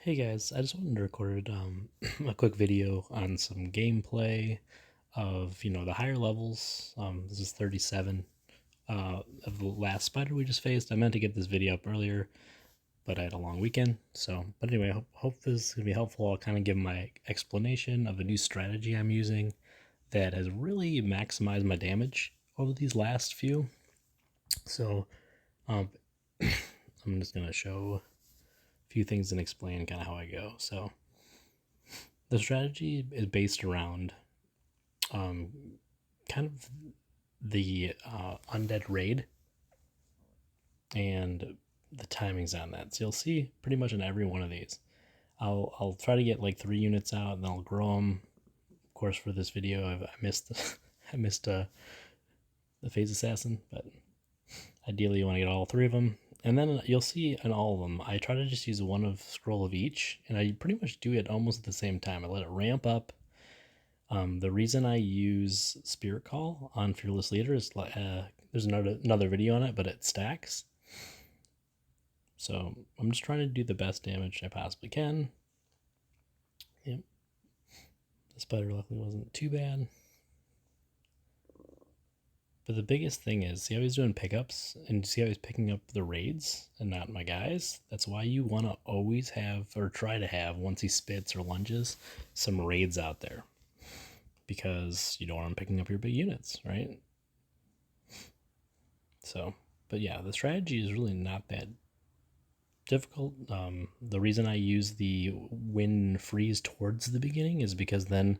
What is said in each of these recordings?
Hey guys, I just wanted to record a quick video on some gameplay of the higher levels. This is 37 of the last spider we just faced. I meant to get this video up earlier, but I had a long weekend. But anyway, hope this is gonna be helpful. I'll kind of give my explanation of a new strategy I'm using that has really maximized my damage over these last few. So um, I'm just gonna show a few things and explain kind of how I go. So the strategy is based around um, kind of the undead raid and the timings on that. So you'll see pretty much in every one of these. I'll try to get like 3 units out, and then I'll grow them. Of course, for this video, I missed I missed the phase assassin, but ideally you want to get all 3 of them. And then you'll see in all of them, I try to just use one of scroll of each, and I pretty much do it almost at the same time. I let it ramp up. The reason I use Spirit Call on Fearless Leader is there's another video on it, but it stacks. So I'm just trying to do the best damage I possibly can. Yep. The spider luckily wasn't too bad. But the biggest thing is, see how he's doing pickups, and see how he's picking up the raids and not my guys? That's why you want to always have, or try to have, once he spits or lunges, some raids out there. Because you don't want him picking up your big units, right? So, but yeah, the strategy is really not that difficult. The reason I use the win freeze towards the beginning is because then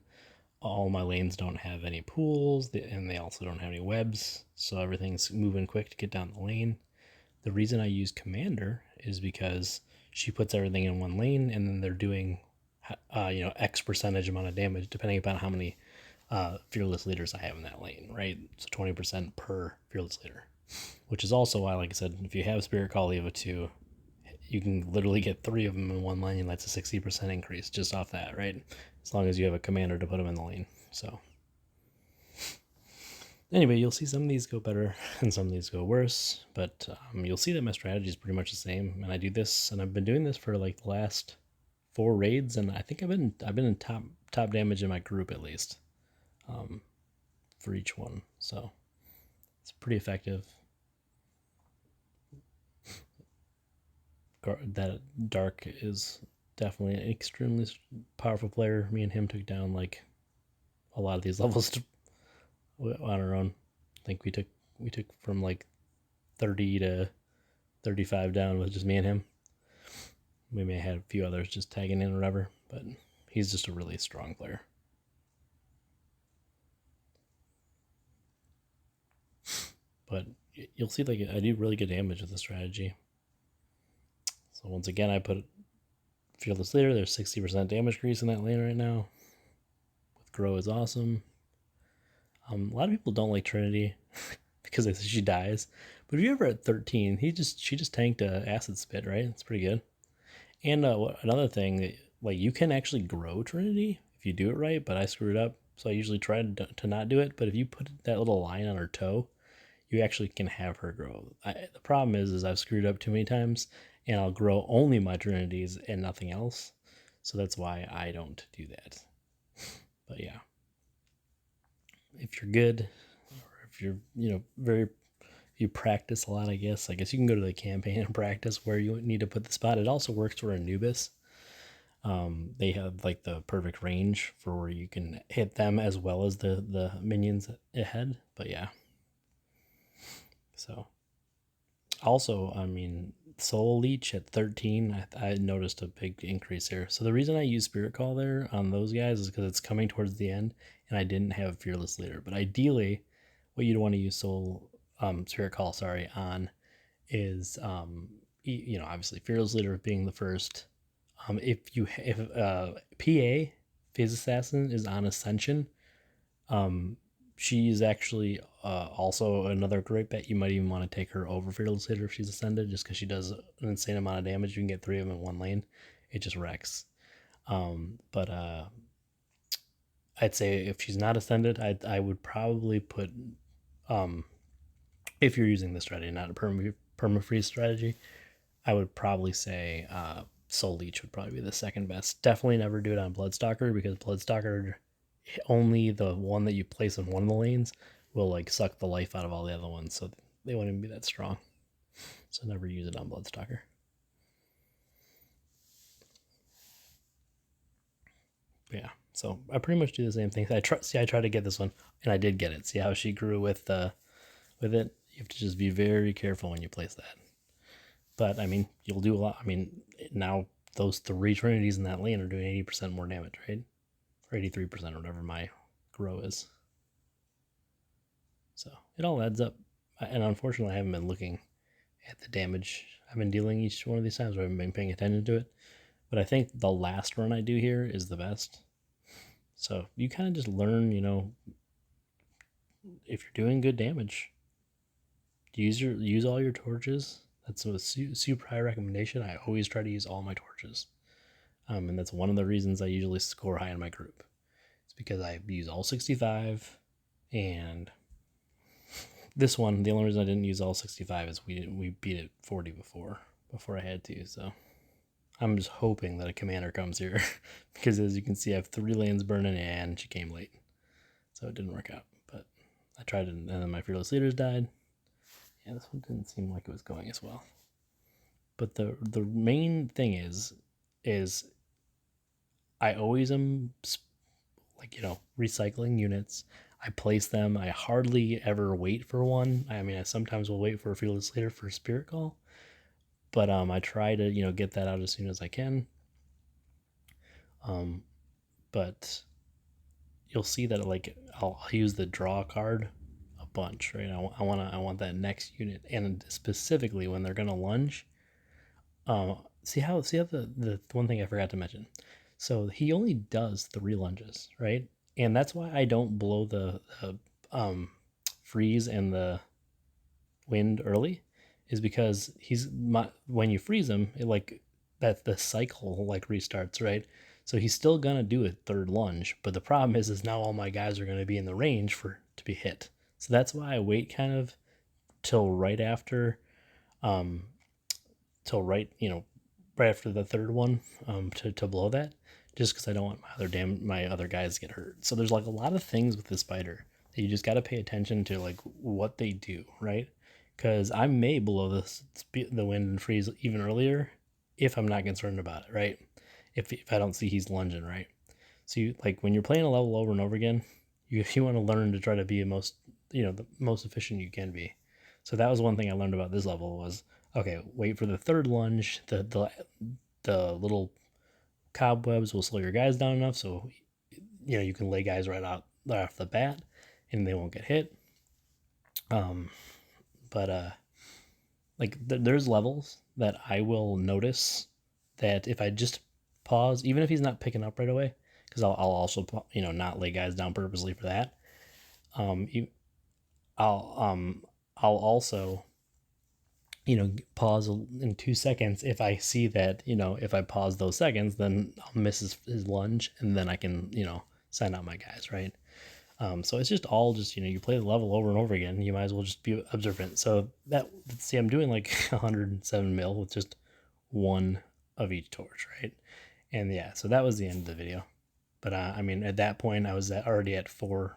all my lanes don't have any pools, and they also don't have any webs, so everything's moving quick to get down the lane. The reason I use Commander is because she puts everything in one lane, and then they're doing X percentage amount of damage depending upon how many fearless leaders I have in that lane, right? So 20% per fearless leader, which is also why, like I said, if you have Spirit Call Evo 2, you can literally get 3 of them in one lane. That's a 60% increase just off that, right? As long as you have a commander to put them in the lane. So anyway, you'll see some of these go better and some of these go worse, but you'll see that my strategy is pretty much the same. And I do this, and I've been doing this for like the last 4 raids, and I think I've been in top damage in my group at least for each one. So it's pretty effective. That Dark is definitely an extremely powerful player. Me and him took down like a lot of these levels on our own. I think we took from like 30 to 35 down with just me and him. We may have had a few others just tagging in or whatever, but he's just a really strong player. But you'll see, like, I do really good damage with the strategy. So once again, I put Fearless Leader. There's 60% damage increase in that lane right now. With Grow is awesome. A lot of people don't like Trinity because they say she dies. But if you're ever at 13, she just tanked a Acid Spit, right? It's pretty good. And another thing, like, you can actually grow Trinity if you do it right, but I screwed up, so I usually try to not do it. But if you put that little line on her toe, you actually can have her grow. The problem is I've screwed up too many times, and I'll grow only my Trinities and nothing else. So that's why I don't do that. But yeah, if you're good, or if you're you practice a lot, I guess you can go to the campaign and practice where you need to put the spot. It also works for Anubis. They have like the perfect range for where you can hit them as well as the minions ahead. But yeah, so also, I mean, Soul Leech at 13, I noticed a big increase there. So the reason I use Spirit Call there on those guys is because it's coming towards the end, and I didn't have Fearless Leader. But ideally, what you'd want to use Spirit Call, on is obviously Fearless Leader being the first. If PA Phase Assassin is on Ascension, she's actually also another great bet. You might even want to take her over Fearless Leader if she's Ascended, just because she does an insane amount of damage. You can get 3 of them in one lane. It just wrecks. But I'd say if she's not Ascended, I would probably put, if you're using this strategy, not a perma-freeze strategy, I would probably say Soul Leech would probably be the second best. Definitely never do it on Bloodstalker, because Bloodstalker, only the one that you place in one of the lanes will like suck the life out of all the other ones, so they won't even be that strong. So never use it on Bloodstalker. Yeah, so I pretty much do the same thing. I try to get this one, and I did get it. See how she grew with it? You have to just be very careful when you place that. But I mean, you'll do a lot. I mean, now those 3 Trinities in that lane are doing 80% more damage, right? Or 83%, or whatever my grow is. So it all adds up. And unfortunately, I haven't been looking at the damage I've been dealing each one of these times, or I haven't been paying attention to it. But I think the last run I do here is the best. So you kind of just learn, if you're doing good damage, use all your torches. That's a super high recommendation. I always try to use all my torches. And that's one of the reasons I usually score high in my group. It's because I use all 65, and this one, the only reason I didn't use all 65 is we beat it 40 before I had to. So I'm just hoping that a commander comes here, because as you can see, I have 3 lanes burning, and she came late, so it didn't work out. But I tried it, and then my fearless leaders died. Yeah, this one didn't seem like it was going as well. But the main thing is I always am recycling units. I place them. I hardly ever wait for one. I mean, I sometimes will wait for a fearless leader for Spirit Call, but I try to get that out as soon as I can. But you'll see that I'll use the draw card a bunch, right? I want that next unit, and specifically when they're gonna lunge. See how the one thing I forgot to mention. So he only does 3 lunges, right? And that's why I don't blow the freeze and the wind early, is because when you freeze him, that the cycle restarts, right? So he's still gonna do a 3rd lunge, but the problem is now all my guys are gonna be in the range to be hit. So that's why I wait kind of till right after, right after the 3rd one, to blow that, just because I don't want my other guys to get hurt. So there's a lot of things with this spider that you just got to pay attention to, what they do, right? Because I may blow the wind and freeze even earlier if I'm not concerned about it, right? If I don't see he's lunging, right? So when you're playing a level over and over again, you want to learn to try to be the most efficient you can be. So that was one thing I learned about this level was, okay, wait for the 3rd lunge. The little cobwebs will slow your guys down enough so you can lay guys right off the bat, and they won't get hit. There's levels that I will notice that if I just pause, even if he's not picking up right away, because I'll also not lay guys down purposely for that. I'll also pause in 2 seconds if I see that if I pause those seconds, then I'll miss his lunge, and then I can send out my guys, right? So it's just all you play the level over and over again. You might as well just be observant. So I'm doing 107 mil with just 1 of each torch, right? And yeah, so that was the end of the video. But I mean, at that point, I was already at 4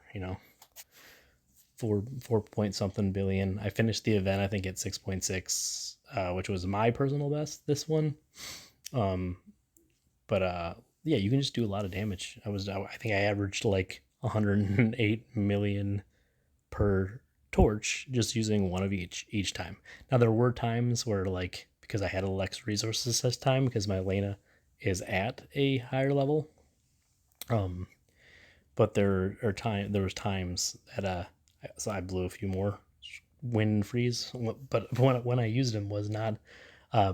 point something billion. I finished the event, I think, at 6.6, which was my personal best this one. Yeah, you can just do a lot of damage. I think I averaged 108 million per torch just using 1 of each time. Now there were times where because I had less resources this time, because my Alay'na is at a higher level, but there was times that so I blew a few more wind freeze, but when I used them was not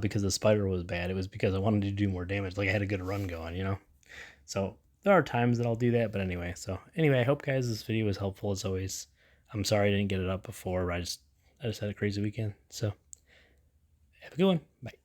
because the spider was bad. It was because I wanted to do more damage. I had a good run going, So there are times that I'll do that, but anyway. So anyway, I hope guys this video was helpful as always. I'm sorry I didn't get it up before, but I just had a crazy weekend. So have a good one. Bye.